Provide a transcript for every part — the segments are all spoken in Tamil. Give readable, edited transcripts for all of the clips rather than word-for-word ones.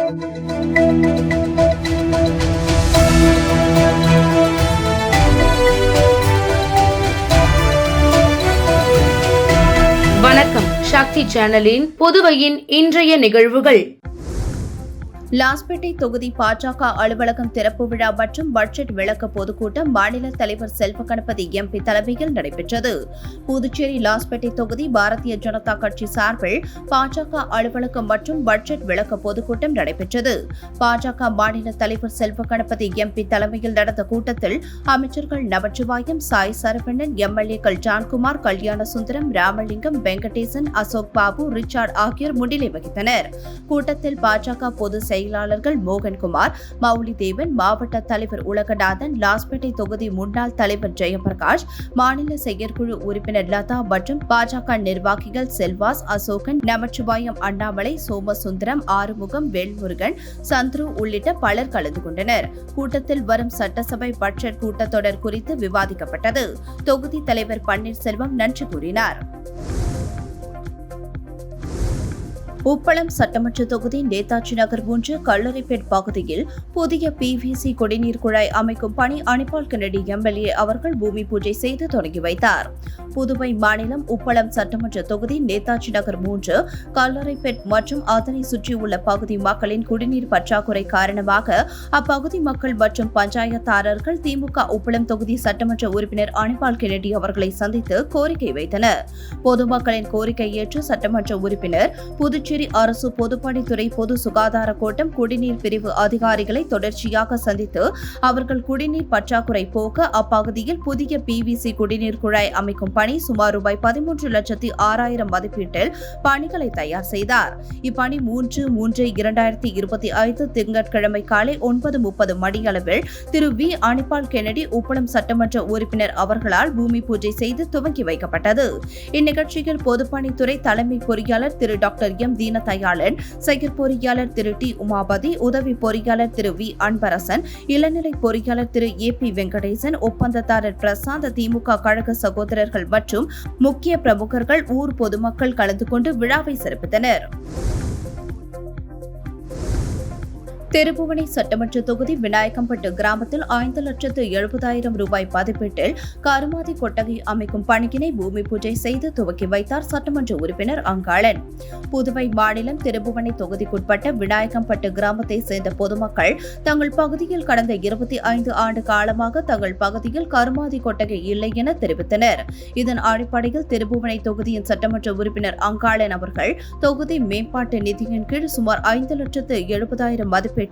வணக்கம். சக்தி சேனலின் புதுவையின் இன்றைய நிகழ்வுகள். லாஸ்பேட்டை தொகுதி பாஜக அலுவலகம் திறப்பு விழா மற்றும் பட்ஜெட் விளக்க பொதுக்கூட்டம் மாநில தலைவர் செல்வ கணபதி எம்பி தலைமையில் நடைபெற்றது. புதுச்சேரி லாஸ்பேட்டை தொகுதி பாரதிய ஜனதா கட்சி சார்பில் பாஜக அலுவலகம் மற்றும் பட்ஜெட் விளக்க பொதுக்கூட்டம் நடைபெற்றது. பாஜக மாநில தலைவர் செல்வ கணபதி எம்பி தலைமையில் நடந்த கூட்டத்தில் அமைச்சர்கள் நமச்சிவாயம், சாய் சரவணன், எம்எல்ஏக்கள் ஜான்குமார், கல்யாண சுந்தரம், ராமலிங்கம், வெங்கடேசன், அசோக் பாபு, ரிச்சார்ட் ஆகியோர் முன்னிலை வகித்தனர். கூட்டத்தில் பாஜக பொதுச் செயலாளர்கள் மோகன்குமார், மௌலி தேவன், மாவட்ட தலைவர் உலகநாதன், லாஸ்பேட்டை தொகுதி முன்னாள் தலைவர் ஜெயபிரகாஷ், மாநில செயற்குழு உறுப்பினர் லதா மற்றும் பாஜக நிர்வாகிகள் செல்வாஸ், அசோகன், நமச்சிவாயம், அண்ணாமலை, சோமசுந்தரம், ஆறுமுகம், வேல்முருகன், சந்துரு உள்ளிட்ட பலர் கலந்து கொண்டனர். கூட்டத்தில் வரும் சட்டசபை பட்ஜெட் கூட்டத்தொடர் குறித்து விவாதிக்கப்பட்டது. தொகுதி தலைவர் பன்னீர்செல்வம் நன்றி கூறினார். உப்பளம் சட்டமன்ற தொகுதி நேதாஜி நகர் 1 கல்லறைப்பேட் பகுதியில் புதிய PVC குடிநீர் குழாய் அமைக்கும் பணி அனிபால் கென்னடி எம்எல்ஏ அவர்கள் பூமி பூஜை செய்து தொடங்கி வைத்தார். புதுவை மாநிலம் உப்பளம் சட்டமன்ற தொகுதி நேதாஜி நகர் 3 கல்லறைப்பேட் மற்றும் அதனை சுற்றியுள்ள பகுதி மக்களின் குடிநீர் பற்றாக்குறை காரணமாக அப்பகுதி மக்கள் மற்றும் பஞ்சாயத்தாரர்கள் திமுக உப்பளம் தொகுதி சட்டமன்ற உறுப்பினர் அனிபால் கென்னடி அவர்களை சந்தித்து கோரிக்கை வைத்தனர். பொதுமக்களின் கோரிக்கை ஏற்று சட்டமன்ற உறுப்பினர் புதுச்சேரி அரசு பொதுப்பணித்துறை பொது சுகாதார கோட்டம் குடிநீர் பிரிவு அதிகாரிகளை தொடர்ச்சியாக சந்தித்து அவர்கள் குடிநீர் பற்றாக்குறை போக்க அப்பகுதியில் புதிய PVC குடிநீர் குழாய் அமைக்கும் பணி சுமார் ₹13,06,000 மதிப்பீட்டில் பணிகளை தயார் செய்தார். இப்பணி 3/3/2025 திங்கட்கிழமை காலை 9:30 மணியளவில் திரு வி. அனிபால் கென்னடி உப்பளம் சட்டமன்ற உறுப்பினர் அவர்களால் பூமி பூஜை செய்து துவங்கி வைக்கப்பட்டது. இந்நிகழ்ச்சியில் பொதுப்பணித்துறை தலைமை பொறியாளர் திரு டாக்டர் எம். தீனதயாளன், செயற்பொறியாளர் திரு டி. உமாபதி, உதவி பொறியாளர் திரு வி. அன்பரசன், இளநிலை பொறியாளர் திரு AP வெங்கடேசன், ஒப்பந்ததாரர் பிரசாந்த், திமுக கழக சகோதரர்கள் மற்றும் முக்கிய பிரமுகர்கள், ஊர் பொதுமக்கள் கலந்து கொண்டு விழாவை சிறப்பித்தனர். திருப்புவனை சட்டமன்ற தொகுதி விநாயகம்பட்டு கிராமத்தில் ₹5,70,000 மதிப்பீட்டில் கருமாதி கொட்டகை அமைக்கும் பணியினை பூமி பூஜை செய்து துவக்கி வைத்தார் சட்டமன்ற உறுப்பினர் அங்காளன். புதுவை மாநிலம் திருப்புவனை தொகுதிக்குட்பட்ட விநாயகம்பட்டு கிராமத்தை சேர்ந்த பொதுமக்கள் தங்கள் பகுதியில் கடந்த 25 ஆண்டு காலமாக தங்கள் பகுதியில் கருமாதி கொட்டகை இல்லை என தெரிவித்தனர். இதன் அடிப்படையில் திருப்புவனை தொகுதியின் சட்டமன்ற உறுப்பினர் அங்காளன் அவர்கள் தொகுதி மேம்பாட்டு நிதியின் கீழ் சுமார் ₹5,70,000 மதிப்பீட்டில்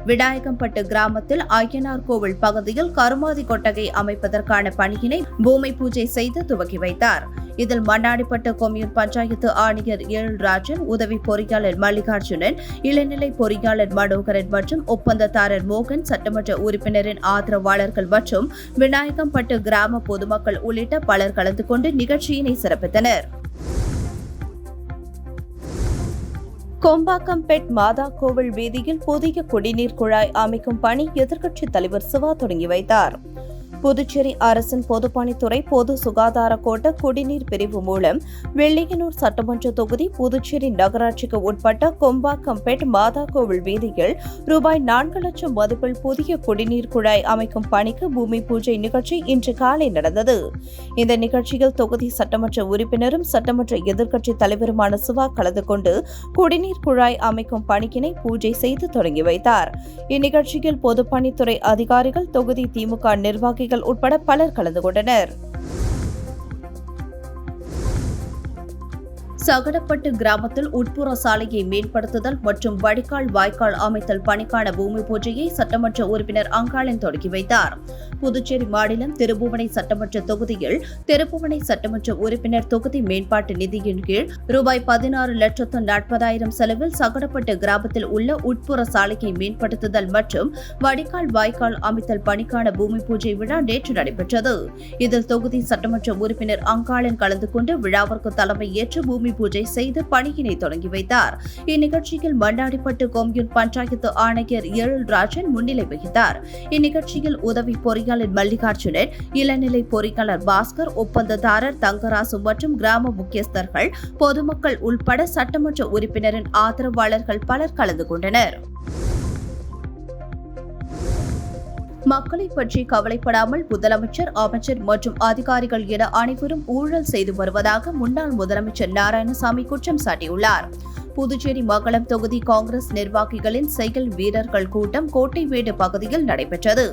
விநாயகம்பட்டு கிராமத்தில் ஐயனார் கோவில் பகுதியில் கருமாதி கொட்டகை அமைப்பதற்கான பணியினை பூமி பூஜை செய்து துவக்கி வைத்தார். இதில் மண்ணாடிப்பட்டு கொம்யூன் பஞ்சாயத்து ஆணையர் ஏழுராஜன், உதவி பொறியாளர் மல்லிகார்ஜுனன், இளநிலை பொறியாளர் மனோகரன் மற்றும் ஒப்பந்ததாரர் மோகன், சட்டமன்ற உறுப்பினரின் ஆதரவாளர்கள் மற்றும் விநாயகம்பட்டு கிராம பொதுமக்கள் உள்ளிட்ட பலர் கலந்து கொண்டு நிகழ்ச்சியினை சிறப்பித்தனர். கொம்பாக்கம்பேட் மாதா கோவில் வீதியில் புதிய குடிநீர் குழாய் அமைக்கும் பணி எதிர்க்கட்சித் தலைவர் சிவா தொடங்கி வைத்தார். புதுச்சேரி அரசின் பொதுப்பணித்துறை பொது சுகாதார கோட்ட குடிநீர் பிரிவு மூலம் வெள்ளியனூர் சட்டமன்ற தொகுதி புதுச்சேரி நகராட்சிக்கு உட்பட்ட கொம்பாக்கம்பேட் மாதா கோவில் வீதியில் ₹4 லட்சம் மதிப்பில் புதிய குடிநீர் குழாய் அமைக்கும் பணிக்கு பூமி பூஜை நிகழ்ச்சி இன்று காலை நடந்தது. இந்த நிகழ்ச்சியில் தொகுதி சட்டமன்ற உறுப்பினரும் சட்டமன்ற எதிர்க்கட்சித் தலைவருமான சிவா கலந்து கொண்டு குடிநீர் குழாய் அமைக்கும் பணியினை பூஜை செய்து தொடங்கி வைத்தார். இந்நிகழ்ச்சியில் பொதுப்பணித்துறை அதிகாரிகள், தொகுதி திமுக நிர்வாகிகள் உட்பட பலர் கலந்து கொண்டனர். சகடப்பட்டு கிராமத்தில் உட்புற சாலையை மேம்படுத்துதல் மற்றும் வடிகால் வாய்க்கால் அமைத்தல் பணிக்கான பூமி பூஜையை சட்டமன்ற உறுப்பினர் அங்காளன் தொடங்கி வைத்தார். புதுச்சேரி மாநிலம் திருப்புவனை சட்டமன்ற தொகுதியில் திருப்புவனை சட்டமன்ற உறுப்பினர் தொகுதி மேம்பாட்டு நிதியின் கீழ் ₹16,40,000 செலவில் சகடப்பட்டு கிராமத்தில் உள்ள உட்புற சாலையை மேம்படுத்துதல் மற்றும் வடிகால் வாய்க்கால் அமைத்தல் பணிக்கான பூமி பூஜை விழா நேற்று நடைபெற்றது. இதில் தொகுதி சட்டமன்ற உறுப்பினர் அங்காளன் கலந்து கொண்டு விழாவிற்கு தலைமை ஏற்று பூமி பூமி பூஜை செய்து பணியினை தொடங்கி வைத்தார். இந்நிகழ்ச்சியில் மண்ணாடிப்பட்டு கொம்யூன் பஞ்சாயத்து ஆணையர் எழில்ராஜன் முன்னிலை வகித்தார். இந்நிகழ்ச்சியில் உதவி பொறியாளர் மல்லிகார்ஜுனன், இளநிலை பொறியாளர் பாஸ்கர், ஒப்பந்ததாரர் தங்கராசு மற்றும் கிராம முக்கியஸ்தர்கள், பொதுமக்கள் உள்பட சட்டமன்ற உறுப்பினரின் ஆதரவாளர்கள் பலர் கலந்து கொண்டனர். மக்களை பற்றி கவலைப்படாமல் முதலமைச்சர், அமைச்சர் மற்றும் அதிகாரிகள் என அனைவரும் ஊழல் செய்து வருவதாக முன்னாள் முதலமைச்சர் நாராயணசாமி குற்றம் சாட்டியுள்ளார். புதுச்சேரி மங்களம் தொகுதி காங்கிரஸ் நிர்வாகிகளின் செயல் வீரர்கள் கூட்டம் கோட்டைமேடு பகுதியில் நடைபெற்றது.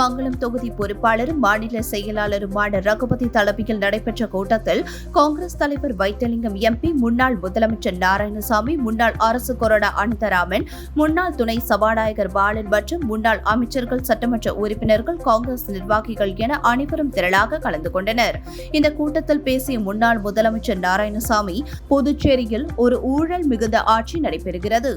மங்களம் தொகுதி பொறுப்பாளரும் மாநில செயலாளருமான ரகுபதி தலைமையில் நடைபெற்ற கூட்டத்தில் காங்கிரஸ் தலைவர் வைத்திலிங்கம் எம்பி, முன்னாள் முதலமைச்சர் நாராயணசாமி, முன்னாள் அரசு கொறடா அனந்தராமன், முன்னாள் துணை சபாநாயகர் பாலன் மற்றும் முன்னாள் அமைச்சர்கள், சட்டமன்ற உறுப்பினர்கள், காங்கிரஸ் நிர்வாகிகள் என அனைவரும் திரளாக கலந்து கொண்டனர். இந்த கூட்டத்தில் பேசிய முன்னாள் முதலமைச்சர் நாராயணசாமி, புதுச்சேரியில் ஒரு ஊழல் மிகுந்த ஆட்சி நடைபெறுகிறது.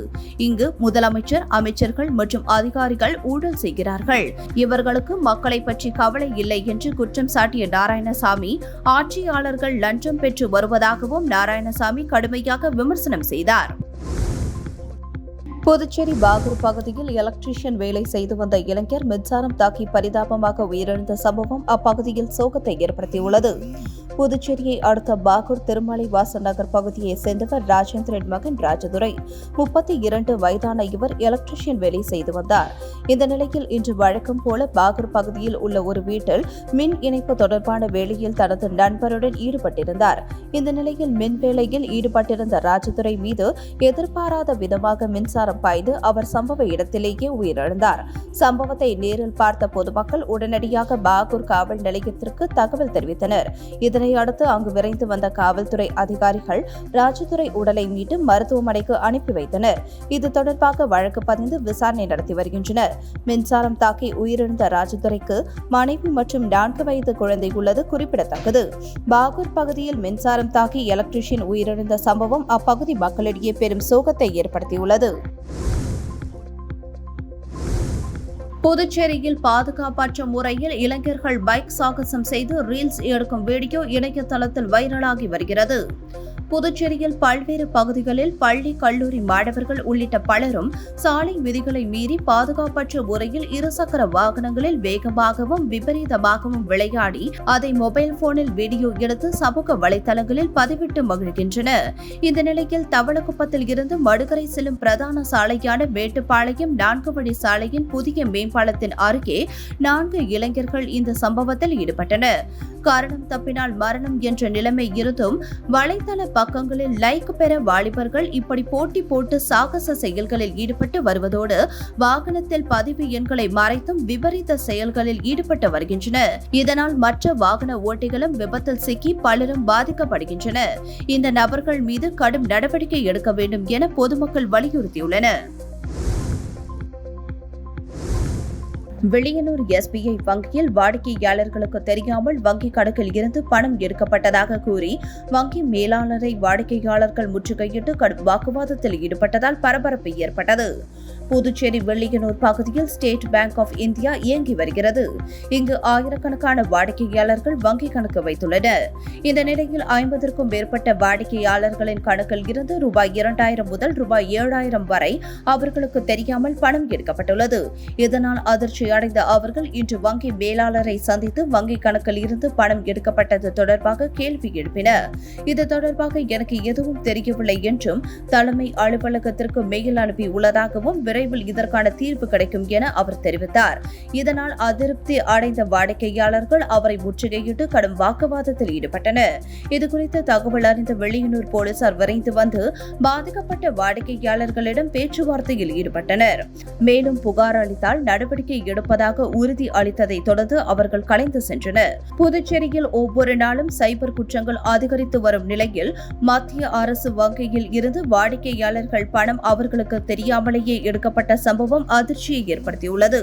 இங்கு முதலமைச்சர், அமைச்சர்கள் மற்றும் அதிகாரிகள் ஊழல் செய்கிறார்கள். இவர்களுக்கு மக்களை பற்றி கவலை இல்லை என்று குற்றம் சாட்டிய நாராயணசாமி, ஆட்சியாளர்கள் லஞ்சம் பெற்று வருவதாகவும் நாராயணசாமி கடுமையாக விமர்சனம் செய்தார். புதுச்சேரி பாகூர் பகுதியில் எலக்ட்ரீஷியன் வேலை செய்து வந்த இளைஞர் மின்சாரம் தாக்கி பரிதாபமாக உயிரிழந்த சம்பவம் அப்பகுதியில் சோகத்தை ஏற்படுத்தியுள்ளது. புதுச்சேரியை அடுத்த பாகூர் திருமலை வாசன் நகர் பகுதியை சேர்ந்தவர் ராஜேந்திரன் மகன் ராஜதுரை. 32 வயதான இவர் எலக்ட்ரீஷியன் வேலை செய்து வந்தார். இந்த நிலையில் இன்று வழக்கம் போல பாகூர் பகுதியில் உள்ள ஒரு வீட்டில் மின் இணைப்பு தொடர்பான வேலையில் தனது நண்பருடன் ஈடுபட்டிருந்தார். இந்த நிலையில் மின் வேலையில் ஈடுபட்டிருந்த ராஜதுரை மீது எதிர்பாராத விதமாக மின்சாரம் பாய்ந்து அவர் சம்பவ இடத்திலேயே உயிரிழந்தார். சம்பவத்தை நேரில் பார்த்த பொதுமக்கள் உடனடியாக பாகூர் காவல் நிலையத்திற்கு தகவல் தெரிவித்தனர். இதனை அடுத்து அங்கு விரைந்து வந்த காவல்துறை அதிகாரிகள் ராஜதுரை உடலை மீட்டு மருத்துவமனைக்கு அனுப்பி வைத்தனர். இது தொடர்பாக வழக்கு பதிந்து விசாரணை நடத்தி வருகின்றனர். மின்சாரம் தாக்கி உயிரிழந்த ராஜதுரைக்கு மனைவி மற்றும் 4 வயது குழந்தை உள்ளது குறிப்பிடத்தக்கது. பாகூர் பகுதியில் மின்சாரம் தாக்கி எலக்ட்ரீஷியன் உயிரிழந்த சம்பவம் அப்பகுதி மக்களிடையே பெரும் சோகத்தை ஏற்படுத்தியுள்ளது. புதுச்சேரியில் பாதுகாப்பற்ற முறையில் இளைஞர்கள் பைக் சாகசம் செய்து ரீல்ஸ் எடுக்கும் வீடியோ இணையதளத்தில் வைரலாகி வருகிறது. புதுச்சேரியில் பல்வேறு பகுதிகளில் பள்ளி, கல்லூரி மாணவர்கள் உள்ளிட்ட பலரும் சாலை விதிகளை மீறி பாதுகாப்பற்ற முறையில் இருசக்கர வாகனங்களில் வேகமாகவும் விபரீதமாகவும் விளையாடி அதை மொபைல் போனில் வீடியோ எடுத்து சமூக வலைதளங்களில் பதிவிட்டு மகிழ்கின்றனர். இந்த நிலையில் தவளக்குப்பத்தில் இருந்து மடுகரை செல்லும் பிரதான சாலையான மேட்டுப்பாளையம் 4 வழி சாலையின் புதிய மேம்பாலத்தின் அருகே 4 இளைஞர்கள் இந்த சம்பவத்தில் ஈடுபட்டனர். காரணம் தப்பினால் மரணம் என்ற நிலைமை இருந்தும் வலைதள பக்கங்களில் லைக் பெற வாலிபர்கள் இப்படி போட்டி போட்டு சாகச செயல்களில் ஈடுபட்டு வருவதோடு வாகனத்தில் பதிவு எண்களை மறைத்தும் விபரீத செயல்களில் ஈடுபட்டு வருகின்றனர். இதனால் மற்ற வாகன ஓட்டிகளும் விபத்தில் சிக்கி பலரும் பாதிக்கப்படுகின்றனர். இந்த நபர்கள் மீது கடும் நடவடிக்கை எடுக்க வேண்டும் என பொதுமக்கள் வலியுறுத்தியுள்ளனர். வில்லியனூர் SBI வங்கியில் வாடிக்கையாளர்களுக்கு தெரியாமல் வங்கி கணக்கில் இருந்து பணம் எடுக்கப்பட்டதாக கூறி வங்கி மேலாளரை வாடிக்கையாளர்கள் முற்றுகையிட்டு கடும் வாக்குவாதத்தில் ஈடுபட்டதால் பரபரப்பு ஏற்பட்டது. புதுச்சேரி வில்லியனூர் பகுதியில் ஸ்டேட் பேங்க் ஆஃப் இந்தியா இயங்கி வருகிறது. இங்கு ஆயிரக்கணக்கான வாடிக்கையாளர்கள் வங்கி கணக்கு வைத்துள்ளனர். இந்த நிலையில் 50க்கும் மேற்பட்ட வாடிக்கையாளர்களின் கணக்கில் இருந்து ரூபாய் 2000 முதல் ரூபாய் 7000 வரை அவர்களுக்கு தெரியாமல் பணம் எடுக்கப்பட்டுள்ளது. இதனால் அதிர்ச்சி அடைந்த அவர்கள் இன்று வங்கி மேலாளரை சந்தித்து வங்கி கணக்கில் இருந்து பணம் எடுக்கப்பட்டது தொடர்பாக கேள்வி எழுப்பினர். இது தொடர்பாக எனக்கு எதுவும் தெரியவில்லை என்றும் தலைமை அலுவலகத்திற்கு மெயில் அனுப்பி உள்ளதாகவும் விரைவில் இதற்கான தீர்ப்பு கிடைக்கும் என அவர் தெரிவித்தார். இதனால் அதிருப்தி அடைந்த வாடிக்கையாளர்கள் அவரை முற்றுகையிட்டு கடும் வாக்குவாதத்தில் ஈடுபட்டனர். இதுகுறித்து தகவல் அறிந்த வில்லியனூர் போலீசார் விரைந்து வந்து பாதிக்கப்பட்ட வாடிக்கையாளர்களிடம் பேச்சுவார்த்தையில் ஈடுபட்டனர். மேலும் புகார் அளித்தால் நடவடிக்கை எடுப்பதாக உறுதி அளித்ததை தொடர்ந்து அவர்கள் கலைந்து சென்றனர். புதுச்சேரியில் ஒவ்வொரு நாளும் சைபர் குற்றங்கள் அதிகரித்து வரும் நிலையில் மத்திய அரசு வங்கியில் இருந்து வாடிக்கையாளர்கள் பணம் அவர்களுக்கு தெரியாமலேயே எடுக்கப்பட்ட சம்பவம் அதிர்ச்சியை ஏற்படுத்தியுள்ளது.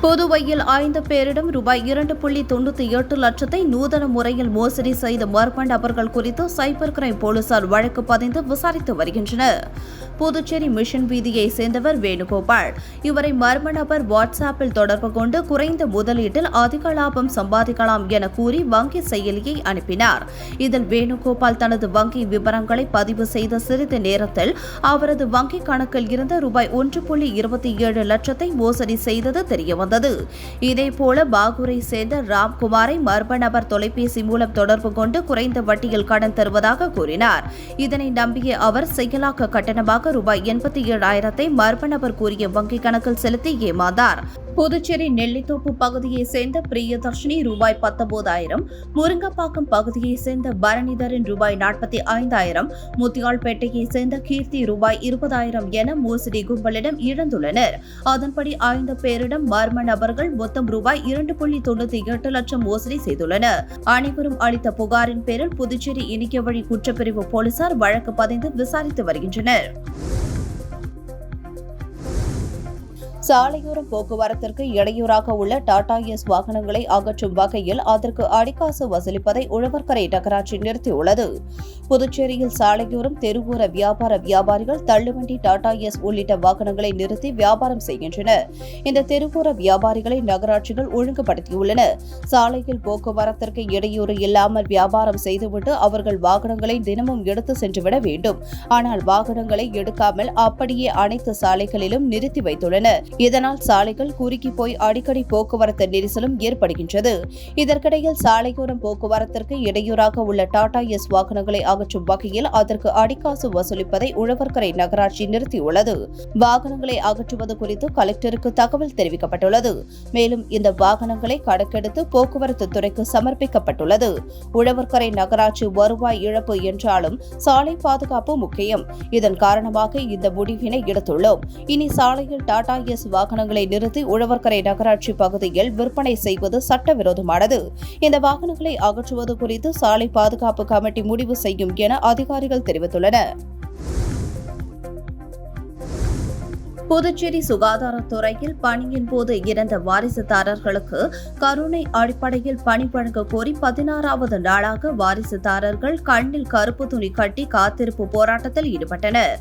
புதுவையில் 5 பேரிடம் ரூபாய் 2.98 லட்சத்தை நூதன முறையில் மோசடி செய்த மர்ம நபர்கள் குறித்து சைபர் கிரைம் போலீசார் வழக்கு பதிந்து விசாரித்து வருகின்றனர். புதுச்சேரி மிஷன் வீதியை சேர்ந்தவர் வேணுகோபால். இவரை மர்ம நபர் வாட்ஸ்ஆப்பில் தொடர்பு கொண்டு குறைந்த முதலீட்டில் அதிக லாபம் சம்பாதிக்கலாம் என கூறி வங்கி செயலியை அனுப்பினார். இதில் வேணுகோபால் தனது வங்கி விவரங்களை பதிவு செய்த சிறிது நேரத்தில் அவரது வங்கி கணக்கில் இருந்த ரூபாய் 1.27 லட்சத்தை மோசடி செய்தது தெரியவந்தது. இதேபோல பாகூரை சேர்ந்த ராம்குமாரை மர்ம நபர் தொலைபேசி மூலம் தொடர்பு கொண்டு குறைந்த வட்டியில் கடன் தருவதாக கூறினார். இதனை நம்பிய அவர் செயலாக்க கட்டணமாக ரூபாய் 87,000 மர்ம நபர் கூறிய வங்கி கணக்கில் செலுத்தி ஏமாந்தார். புதுச்சேரி நெல்லித்தோப்பு பகுதியை சேர்ந்த பிரியதர்ஷினி ரூபாய் 19,000, முருங்கப்பாக்கம் பகுதியை சேர்ந்த பரணிதரன் ரூபாய் 45,000, முத்தியால்பேட்டையை சேர்ந்த கீர்த்தி ரூபாய் 20,000 என மோசடி கும்பலிடம் இழந்துள்ளனர். அதன்படி 5 பேரிடம் மர்ம நபர்கள் மொத்தம் ரூபாய் 2.98 லட்சம் மோசடி செய்துள்ளனர். அனைவரும் அளித்த புகாரின் பேரில் புதுச்சேரி இணைய வழி குற்றப்பிரிவு போலீசார் வழக்கு பதிந்து விசாரித்து வருகின்றனர். சாலையோரம் போக்குவரத்திற்கு இடையூறாக உள்ள டாடா ஏஸ் வாகனங்களை அகற்றும் வகையில் அதற்கு அடிக்காசு வசூலிப்பதை உழவர்கரை நகராட்சி நிறுத்தியுள்ளது. புதுச்சேரியில் சாலையோரம் தெருவோர வியாபாரிகள் தள்ளுவண்டி, டாடா ஏஸ் உள்ளிட்ட வாகனங்களை நிறுத்தி வியாபாரம் செய்கின்றனர். இந்த தெருவோர வியாபாரிகளை நகராட்சிகள் ஒழுங்குபடுத்தியுள்ளனர். சாலையில் போக்குவரத்திற்கு இடையூறு இல்லாமல் வியாபாரம் செய்துவிட்டு அவர்கள் வாகனங்களை தினமும் எடுத்து சென்றுவிட வேண்டும். ஆனால் வாகனங்களை எடுக்காமல் அப்படியே அனைத்து சாலைகளிலும் நிறுத்தி வைத்துள்ளனர். இதனால் சாலைகள் குறுகி போய் அடிக்கடி போக்குவரத்து நெரிசலும் ஏற்படுகின்றது. இதற்கிடையில் சாலையோரம் போக்குவரத்திற்கு இடையூறாக உள்ள டாடா ஏஸ் வாகனங்களை அகற்றும் வகையில் அதற்கு அடிக்காசு வசூலிப்பதை உழவர்கரை நகராட்சி நிறுத்தியுள்ளது. வாகனங்களை அகற்றுவது குறித்து கலெக்டருக்கு தகவல் தெரிவிக்கப்பட்டுள்ளது. மேலும் இந்த வாகனங்களை கணக்கெடுத்து போக்குவரத்து துறைக்கு சமர்ப்பிக்கப்பட்டுள்ளது. உழவர்கரை நகராட்சி வருவாய் இழப்பு என்றாலும் சாலை பாதுகாப்பு முக்கியம். இதன் காரணமாக இந்த முடிவினை எடுத்துள்ளோம். இனி சாலையில் டாடா ஏஸ் வாகனங்களை நிறுத்தி உழவர்கரை நகராட்சி பகுதியில் விற்பனை செய்வது சட்டவிரோதமானது. இந்த வாகனங்களை அகற்றுவது குறித்து சாலை பாதுகாப்பு கமிட்டி முடிவு செய்யும் என அதிகாரிகள் தெரிவித்துள்ளனர். புதுச்சேரி சுகாதாரத்துறையில் பணியின் போது இறந்த வாரிசுதாரர்களுக்கு கருணை அடிப்படையில் பணி வழங்க கோரி 16வது நாளாக வாரிசுதாரர்கள் கண்ணில் கருப்பு துணி கட்டி காத்திருப்பு போராட்டத்தில் ஈடுபட்டனர்.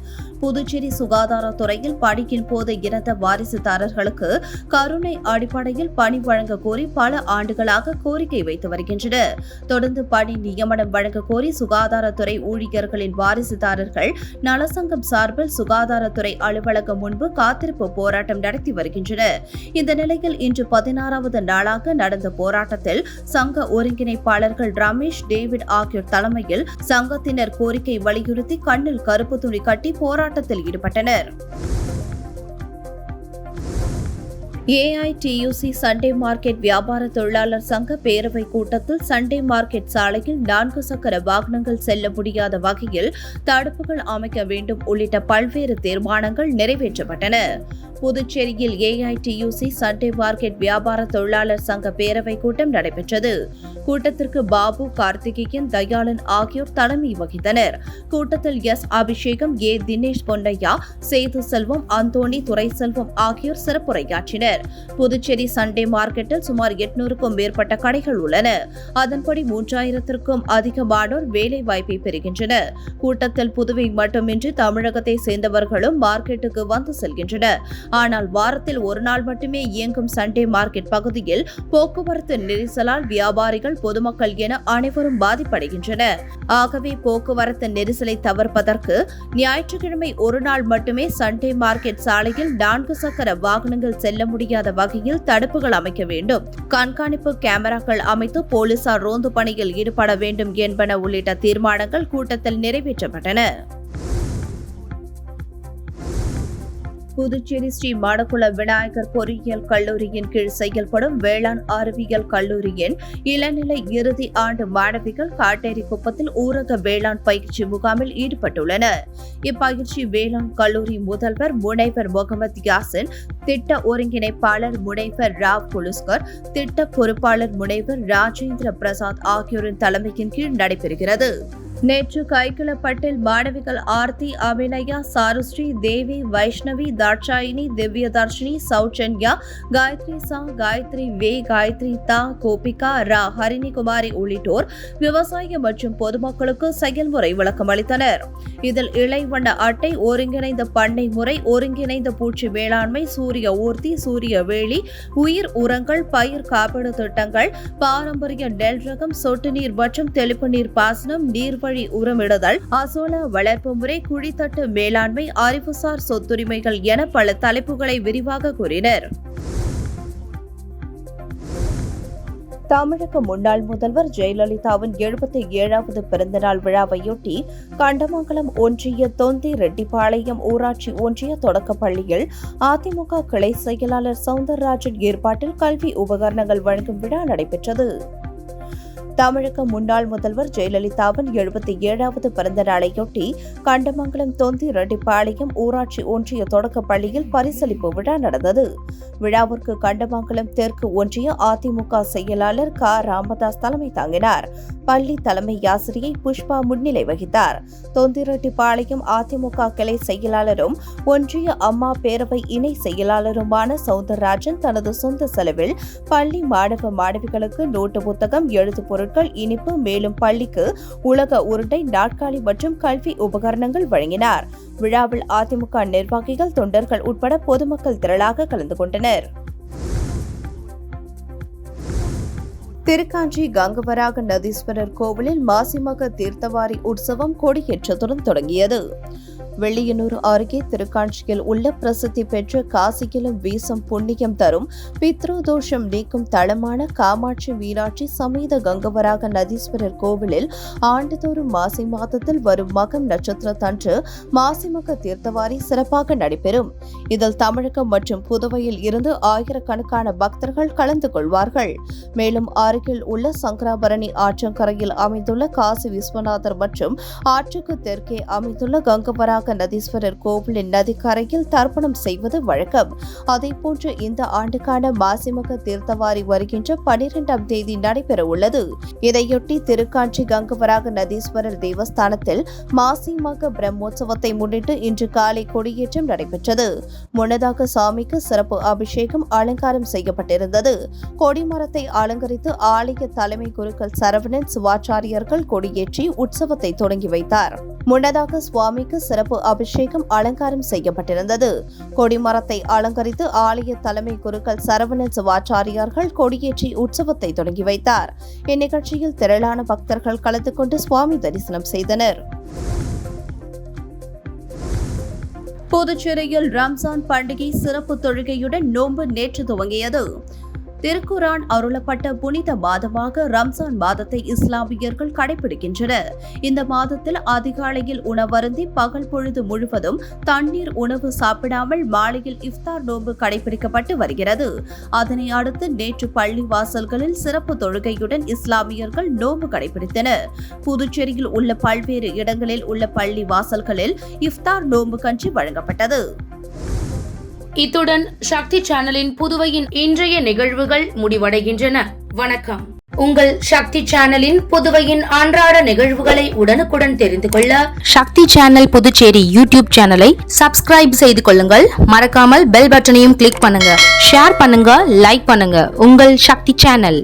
புதுச்சேரி சுகாதாரத்துறையில் பணியின் போது இறந்த வாரிசுதாரர்களுக்கு கருணை அடிப்படையில் பணி வழங்க கோரி பல ஆண்டுகளாக கோரிக்கை வைத்து வருகின்றனர். தொடர்ந்து பணி நியமனம் வழங்க கோரி சுகாதாரத்துறை ஊழியர்களின் வாரிசுதாரர்கள் நலசங்கம் சார்பில் சுகாதாரத்துறை அலுவலகம் முன்பு காத்திருப்பு போராட்டம் நடத்தி வருகின்றனர். இந்த நிலையில் இன்று 16வது நாளாக நடந்த போராட்டத்தில் சங்க ஒருங்கிணைப்பாளர்கள் ரமேஷ், டேவிட் ஆகியோர் தலைமையில் சங்கத்தினர் கோரிக்கை வலியுறுத்தி கண்ணில் கருப்பு துணி கட்டி போராட்டத்தில் ஈடுபட்டனர். ஏஐடியூசி சண்டே மார்க்கெட் வியாபார தொழிலாளர் சங்க பேரவை கூட்டத்தில் சண்டே மார்க்கெட் சாலையில் 4 சக்கர வாகனங்கள் செல்ல முடியாத வகையில் தடுப்புகள் அமைக்க வேண்டும் உள்ளிட்ட பல்வேறு தீர்மானங்கள் நிறைவேற்றப்பட்டன. புதுச்சேரியில் ஏஐடியூசி சண்டே மார்க்கெட் வியாபார தொழிலாளர் சங்க பேரவை கூட்டம் நடைபெற்றது. கூட்டத்திற்கு பாபு, கார்த்திகேயன், தயாளன் ஆகியோர் தலைமை வகித்தனர். கூட்டத்தில் எஸ். அபிஷேகம், ஏ. தினேஷ் பொன்னையா, சேது செல்வம், அந்தோணி, துரைசெல்வம் ஆகியோர் சிறப்புரையாற்றினர். புதுச்சேரி சண்டே மார்க்கெட்டில் சுமார் 800க்கும் மேற்பட்ட கடைகள் உள்ளன. அதன்படி 3000த்திற்கும் அதிகமானோர் வேலை வாய்ப்பை பெறுகின்றனர். கூட்டத்தில் புதுவை மட்டுமின்றி தமிழகத்தை சேர்ந்தவர்களும் மார்க்கெட்டுக்கு வந்து செல்கின்றனர். ஆனால் வாரத்தில் ஒரு நாள் மட்டுமே இயங்கும் சண்டே மார்க்கெட் பகுதியில் போக்குவரத்து நெரிசலால் வியாபாரிகள், பொதுமக்கள் என அனைவரும் பாதிப்படைகின்றனர். ஆகவே போக்குவரத்து நெரிசலை தவிர்ப்பதற்கு ஞாயிற்றுக்கிழமை ஒரு நாள் மட்டுமே சண்டே மார்க்கெட் சாலையில் 4 சக்கர வாகனங்கள் செல்ல முடியாத வகையில் தடுப்புகள் அமைக்க வேண்டும். கண்காணிப்பு கேமராக்கள் அமைத்து போலீசார் ரோந்து பணியில் ஈடுபட வேண்டும் என்பன உள்ளிட்ட தீர்மானங்கள் கூட்டத்தில் நிறைவேற்றப்பட்டன. புதுச்சேரி ஸ்ரீ மாடக்குள விநாயகர் பொறியியல் கல்லூரியின் கீழ் செயல்படும் வேளாண் அறிவியல் கல்லூரியின் இளநிலை இறுதி ஆண்டு மாணவிகள் காட்டேரிக்குப்பத்தில் ஊரக வேளாண் பயிற்சி முகாமில் ஈடுபட்டுள்ளனர். இப்பயிற்சி வேளாண் கல்லூரி முதல்வர் முனைவர் முகமது யாசின், திட்ட ஒருங்கிணைப்பாளர் முனைவர் ராவ் குலுஸ்கர், திட்ட பொறுப்பாளர் முனைவர் ராஜேந்திர பிரசாத் ஆகியோரின் தலைமையின் கீழ் நடைபெறுகிறது. நேற்று கைக்கிளப்பட்டில் மாணவிகள் ஆர்த்தி, அபிநயா, சாருஸ்ரீ, தேவி, வைஷ்ணவி, தாட்சாயினி, திவ்யதர்ஷினி, சௌச்சன்யா, காயத்ரி சா, காயத்ரி வே, காயத்ரி தா, கோபிகா ரா, ஹரிணிகுமாரி உள்ளிட்டோர் விவசாயம் மற்றும் பொதுமக்களுக்கு செயல்முறை விளக்கம் அளித்தனர். இதில் இளைவண்ண அட்டை, ஒருங்கிணைந்த பண்ணை முறை, ஒருங்கிணைந்த பூச்சி மேலாண்மை, சூரிய ஊர்தி, சூரிய வேலி, உயிர் உரங்கள், பயிர் காப்பீடு திட்டங்கள், பாரம்பரிய நெல் ரகம், சொட்டு நீர் மற்றும் தெளிப்பு நீர் பாசனம், நீர்வழி உரமிடுதல், அசோலா வளர்ப்பு முறை, குழித்தட்டு மேலாண்மை, அறிவுசார் சொத்துரிமைகள் என பல தலைப்புகளை விரிவாக கூறினர். தமிழக முன்னாள் முதல்வர் ஜெயலலிதாவின் 77வது பிறந்தநாள் விழாவையொட்டி கண்டமங்கலம் ஒன்றிய தொந்தி ரெட்டிப்பாளையம் ஊராட்சி ஒன்றிய தொடக்கப்பள்ளியில் அதிமுக கிளை செயலாளர் சவுந்தரராஜன் ஏற்பாட்டில் கல்வி உபகரணங்கள் வழங்கும் விழா நடைபெற்றது. தமிழக முன்னாள் முதல்வர் ஜெயலலிதாவின் 77வது பிறந்த நாளையொட்டி கண்டமங்கலம் தொந்தி ரெட்டிப்பாளையம் ஊராட்சி ஒன்றிய தொடக்கப்பள்ளியில் பரிசளிப்பு விழா நடந்தது. விழாவிற்கு கண்டமங்கலம் தெற்கு ஒன்றிய அதிமுக செயலாளர் க. ராமதாஸ் தலைமை தாங்கினார். பள்ளி தலைமை ஆசிரியை புஷ்பா முன்னிலை வகித்தார். தொந்தி ரெட்டிப்பாளையம் அதிமுக கிளை செயலாளரும் ஒன்றிய அம்மா பேரவை இணை செயலாளருமான சவுந்தரராஜன் தனது சொந்த செலவில் பள்ளி மாணவ மாணவிகளுக்கு நோட்டு புத்தகம், எழுது பொருட்கள், இனிப்பு, மேலும் பள்ளிக்கு உலக உருண்டை, நாற்காலி மற்றும் கல்வி உபகரணங்கள் வழங்கினார். விழாவில் அதிமுக நிர்வாகிகள், தொண்டர்கள் உட்பட பொதுமக்கள் திரளாக கலந்து கொண்டனர். திருக்காஞ்சி கங்கவராக நதீஸ்வரர் கோவிலில் மாசிமக தீர்த்தவாரி உற்சவம் கொடியேற்றத்துடன் தொடங்கியது. வெள்ளியனூர் அருகே திருக்காஞ்சியில் உள்ள பிரசித்தி பெற்ற காசியிலும் வீசும் புண்ணியம் தரும் பித்ருதோஷம் நீக்கும் தலமான காமாட்சி மீனாட்சி சமேத கங்கவராக நதீஸ்வரர் கோவிலில் ஆண்டுதோறும் மாசி மாதத்தில் வரும் மகம் நட்சத்திரத்தன்று மாசிமக தீர்த்தவாரி சிறப்பாக நடைபெறும். இதில் தமிழகம் மற்றும் புதுவையில் இருந்து ஆயிரக்கணக்கான பக்தர்கள் கலந்து கொள்வார்கள். மேலும் அருகில் உள்ள சங்கராபரணி ஆற்றங்கரையில் அமைந்துள்ள காசி விஸ்வநாதர் மற்றும் ஆற்றுக்கு தெற்கே அமைந்துள்ள கங்கவராக நதீஸ்வரர் கோவிலின் நதிக்கரையில் தர்ப்பணம் செய்வது வழக்கம். அதேபோன்று இந்த ஆண்டுக்கான மாசிமக தீர்த்தவாரி வருகின்ற 12ஆம் தேதி நடைபெற உள்ளது. இதையொட்டி திருக்காஞ்சி கங்கவராக நதீஸ்வரர் தேவஸ்தானத்தில் மாசிமக பிரம்மோற்சவத்தை முன்னிட்டு இன்று காலை கொடியேற்றம் நடைபெற்றது. முன்னதாக சாமிக்கு சிறப்பு அபிஷேகம், அலங்காரம் செய்யப்பட்டிருந்தது. கொடிமரத்தை அலங்கரித்து ஆலய தலைமை குருக்கள் சரவணன், சிவாச்சாரியர்கள் கொடியேற்றி உற்சவத்தை தொடங்கி வைத்தார். முன்னதாக சுவாமிக்கு சிறப்பு அபிஷேகம், அலங்காரம் செய்யப்பட்டிருந்தது. கொடிமரத்தை அலங்கரித்து ஆலய தலைமை குருக்கள் சரவணன், சிவாச்சாரியார்கள் கொடியேற்றி உற்சவத்தை தொடங்கி வைத்தார். இந்நிகழ்ச்சியில் திரளான பக்தர்கள் கலந்து கொண்டு சுவாமி தரிசனம் செய்தனர். புதுச்சேரியில் ரம்ஜான் பண்டிகை சிறப்பு தொழுகையுடன் நோன்பு நேற்று துவங்கியது. திருக்குரான் அருளப்பட்ட புனித மாதமாக ரம்ஜான் மாதத்தை இஸ்லாமியர்கள் கடைபிடிக்கின்றனர். இந்த மாதத்தில் அதிகாலையில் உணவருந்தி பகல் பொழுது முழுவதும் தண்ணீர், உணவு சாப்பிடாமல் மாலையில் இஃப்தார் நோன்பு கடைபிடிக்கப்பட்டு வருகிறது. அதனை அடுத்து நேற்று பள்ளி வாசல்களில் சிறப்பு தொழுகையுடன் இஸ்லாமியர்கள் நோன்பு கடைபிடித்தனர். புதுச்சேரியில் உள்ள பல்வேறு இடங்களில் உள்ள பள்ளி வாசல்களில் இஃப்தார் நோன்பு கஞ்சி வழங்கப்பட்டது. இத்துடன் சக்தி சேனலின் புதுவையின் இன்றைய நிகழ்வுகள் முடிவடைகின்றன. வணக்கம். உங்கள் சக்தி சேனலின் புதுவையின் அன்றாட நிகழ்வுகளை உடனுக்குடன் தெரிந்து கொள்ள சக்தி சேனல் புதுச்சேரி யூடியூப் சேனலை சப்ஸ்கிரைப் செய்து கொள்ளுங்கள். மறக்காமல் பெல் பட்டனையும் கிளிக் பண்ணுங்க, ஷேர் பண்ணுங்க, லைக் பண்ணுங்க. உங்கள் சக்தி சேனல்.